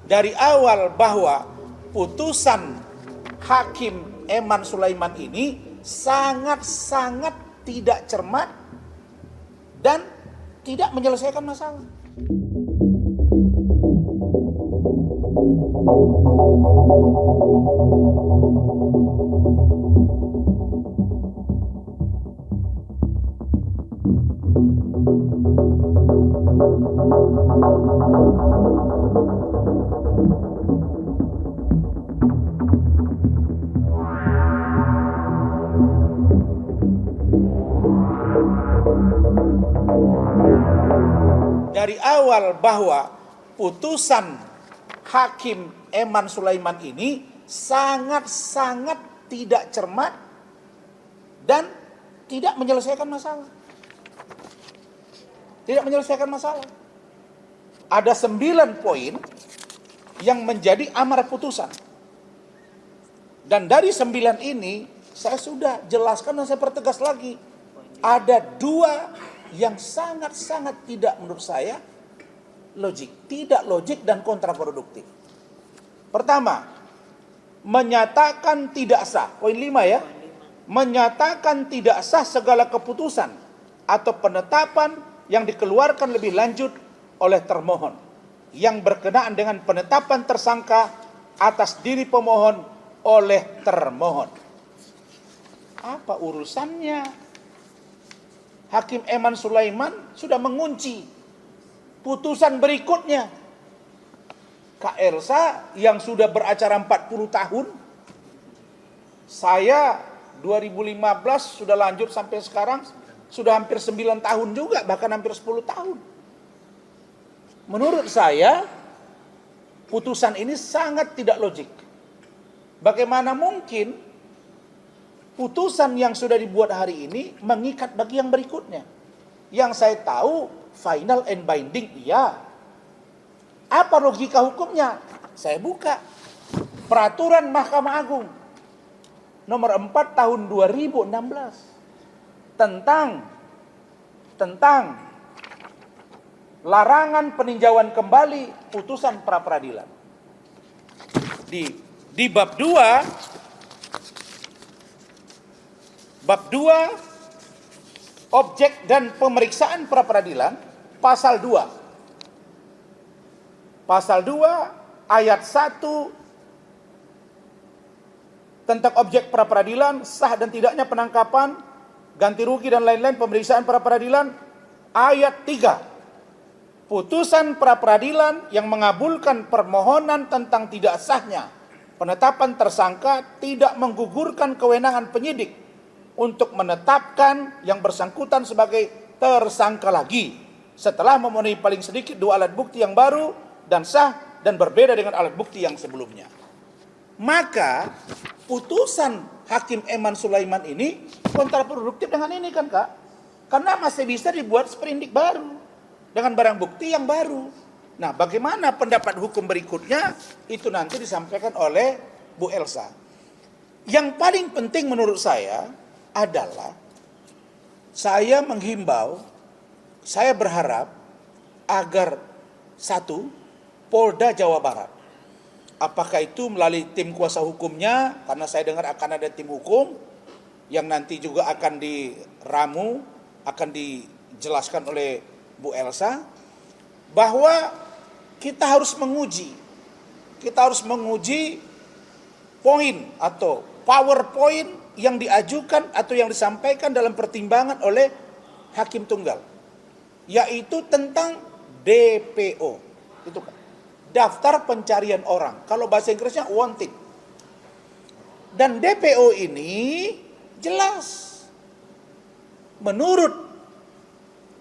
dari awal bahwa putusan Hakim Eman Sulaiman ini sangat-sangat tidak cermat dan tidak menyelesaikan masalah. Dari awal bahwa putusan Hakim Eman Sulaiman ini sangat-sangat tidak cermat dan tidak menyelesaikan masalah. Tidak menyelesaikan masalah. Ada 9 poin yang menjadi amar putusan. Dan dari 9 ini saya sudah jelaskan dan saya pertegas lagi. Ada 2 yang sangat-sangat tidak menurut saya logik. Tidak logik dan kontraproduktif. Pertama, menyatakan tidak sah. Poin 5 ya. Menyatakan tidak sah segala keputusan atau penetapan yang dikeluarkan lebih lanjut oleh termohon yang berkenaan dengan penetapan tersangka atas diri pemohon oleh termohon. Apa urusannya? Hakim Eman Sulaiman sudah mengunci putusan berikutnya. Kak Elsa yang sudah beracara 40 tahun, saya 2015 sudah lanjut sampai sekarang, sudah hampir 9 tahun juga, bahkan hampir 10 tahun. Menurut saya, putusan ini sangat tidak logik. Bagaimana mungkin putusan yang sudah dibuat hari ini mengikat bagi yang berikutnya? Yang saya tahu final and binding, iya. Apa logika hukumnya? Saya buka peraturan Mahkamah Agung nomor 4 tahun 2016 tentang larangan peninjauan kembali putusan pra peradilan. Di bab 2 objek dan pemeriksaan pra peradilan, pasal 2 ayat 1 tentang objek pra peradilan, sah dan tidaknya penangkapan, ganti rugi dan lain-lain pemeriksaan pra peradilan. Ayat 3, putusan pra peradilan yang mengabulkan permohonan tentang tidak sahnya penetapan tersangka tidak menggugurkan kewenangan penyidik untuk menetapkan yang bersangkutan sebagai tersangka lagi setelah memenuhi paling sedikit 2 alat bukti yang baru dan sah dan berbeda dengan alat bukti yang sebelumnya. Maka putusan Hakim Eman Sulaiman ini kontraproduktif dengan ini kan Kak? Karena masih bisa dibuat sprindik baru dengan barang bukti yang baru. Nah, bagaimana pendapat hukum berikutnya itu nanti disampaikan oleh Bu Elsa. Yang paling penting menurut saya adalah saya menghimbau, saya berharap agar satu, Polda Jawa Barat, apakah itu melalui tim kuasa hukumnya, karena saya dengar akan ada tim hukum yang nanti juga akan diramu, akan dijelaskan oleh Bu Elsa, bahwa kita harus menguji poin atau PowerPoint yang diajukan atau yang disampaikan dalam pertimbangan oleh Hakim Tunggal, yaitu tentang DPO, itu kan, daftar pencarian orang, kalau bahasa Inggrisnya wanted. Dan DPO ini jelas menurut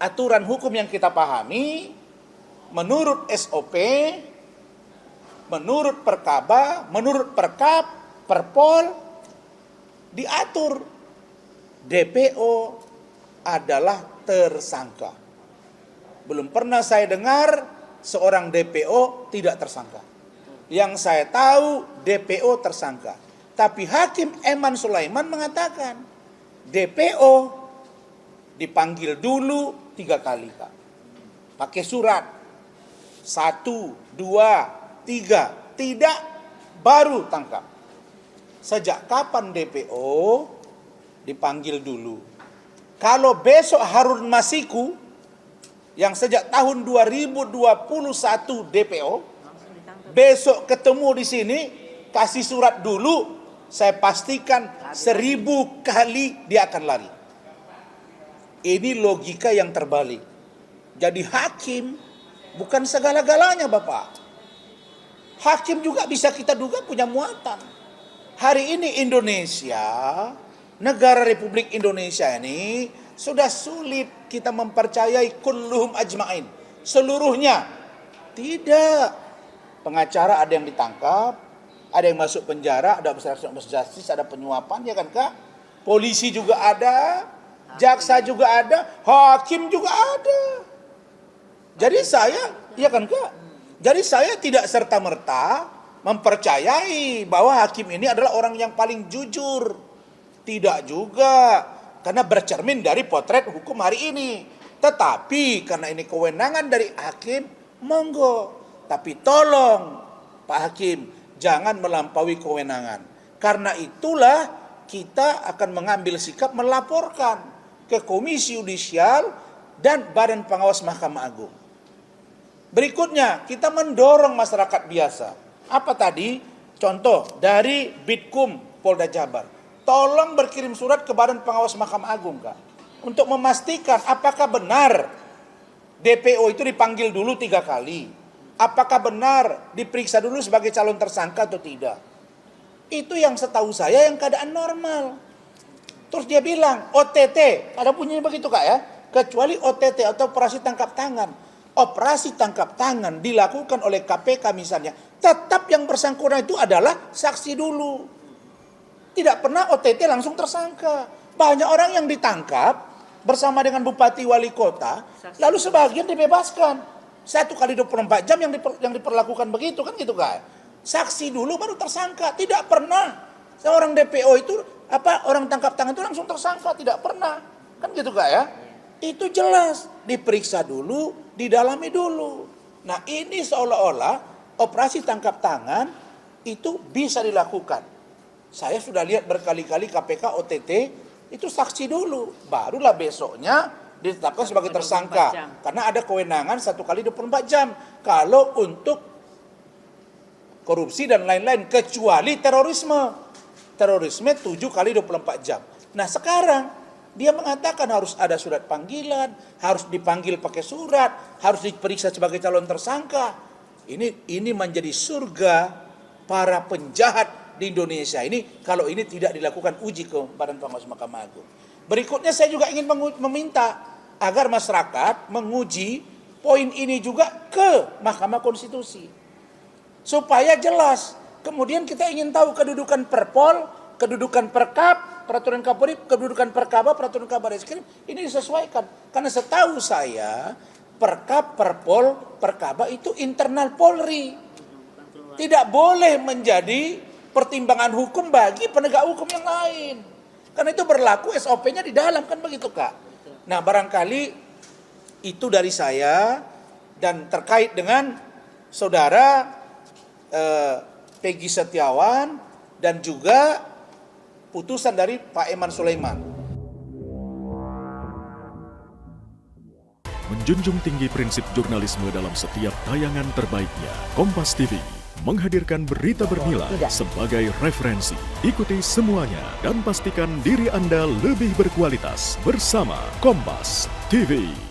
aturan hukum yang kita pahami, menurut SOP, menurut Perkaba, menurut Perkap, Perpol, diatur DPO adalah tersangka. Belum pernah saya dengar seorang DPO tidak tersangka. Yang saya tahu DPO tersangka. Tapi Hakim Eman Sulaiman mengatakan DPO dipanggil dulu 3 kali Kak. Pakai surat 1, 2, 3, tidak, baru tangkap. Sejak kapan DPO dipanggil dulu? Kalau besok Harun Masiku yang sejak tahun 2021 DPO, besok ketemu di sini, kasih surat dulu, saya pastikan 1000 kali dia akan lari. Ini logika yang terbalik. Jadi hakim bukan segala-galanya, Bapak. Hakim juga bisa kita duga punya muatan. Hari ini Indonesia, negara Republik Indonesia ini sudah sulit kita mempercayai kulluhum ajma'in, seluruhnya. Tidak. Pengacara ada yang ditangkap, ada yang masuk penjara, ada obstruction of justice, ada penyuapan, ya kan Kak? Polisi juga ada, jaksa juga ada, hakim juga ada. Jadi saya, ya kan Kak? Jadi saya tidak serta-merta mempercayai bahwa hakim ini adalah orang yang paling jujur. Tidak juga, karena bercermin dari potret hukum hari ini. Tetapi karena ini kewenangan dari hakim, monggo. Tapi tolong Pak Hakim, jangan melampaui kewenangan. Karena itulah kita akan mengambil sikap melaporkan ke Komisi Yudisial dan Badan Pengawas Mahkamah Agung. Berikutnya, kita mendorong masyarakat biasa. Apa tadi? Contoh dari Bitkum Polda Jabar. Tolong berkirim surat ke Badan Pengawas Mahkamah Agung, Kak. Untuk memastikan apakah benar DPO itu dipanggil dulu 3 kali. Apakah benar diperiksa dulu sebagai calon tersangka atau tidak. Itu yang setahu saya yang keadaan normal. Terus dia bilang, OTT. Ada bunyinya begitu, Kak ya. Kecuali OTT atau operasi tangkap tangan. Operasi tangkap tangan dilakukan oleh KPK misalnya, tetap yang bersangkutan itu adalah saksi dulu. Tidak pernah OTT langsung tersangka. Banyak orang yang ditangkap bersama dengan bupati wali kota, lalu sebagian dibebaskan. 1 kali 24 jam yang diperlakukan begitu, kan gitu Kak. Saksi dulu baru tersangka. Tidak pernah seorang DPO itu orang tangkap tangan itu langsung tersangka, tidak pernah. Kan gitu Kak ya. Itu jelas, diperiksa dulu, didalami dulu. Nah, ini seolah-olah operasi tangkap tangan itu bisa dilakukan. Saya sudah lihat berkali-kali KPK OTT itu saksi dulu, barulah besoknya ditetapkan sebagai tersangka. Karena ada kewenangan 1 kali 24 jam. Kalau untuk korupsi dan lain-lain, kecuali terorisme. Terorisme 7 kali 24 jam. Nah sekarang dia mengatakan harus ada surat panggilan, harus dipanggil pakai surat, harus diperiksa sebagai calon tersangka. Ini menjadi surga para penjahat di Indonesia ini kalau ini tidak dilakukan uji ke Badan Pengawas Mahkamah Agung. Berikutnya saya juga ingin meminta agar masyarakat menguji poin ini juga ke Mahkamah Konstitusi. Supaya jelas. Kemudian kita ingin tahu kedudukan Perpol, kedudukan Perkap, Peraturan Kapolri, kedudukan Perkaba, Peraturan Kabar Reskrim, ini disesuaikan. Karena setahu saya, Perkap, Perpol, Perkaba itu internal Polri. Tidak boleh menjadi pertimbangan hukum bagi penegak hukum yang lain. Karena itu berlaku SOP-nya di dalam, kan begitu Kak. Nah barangkali itu dari saya dan terkait dengan saudara Peggy Setiawan dan juga putusan dari Pak Eman Sulaiman. Menjunjung tinggi prinsip jurnalisme dalam setiap tayangan terbaiknya, Kompas TV menghadirkan berita bernilai sebagai referensi. Ikuti semuanya dan pastikan diri Anda lebih berkualitas bersama Kompas TV.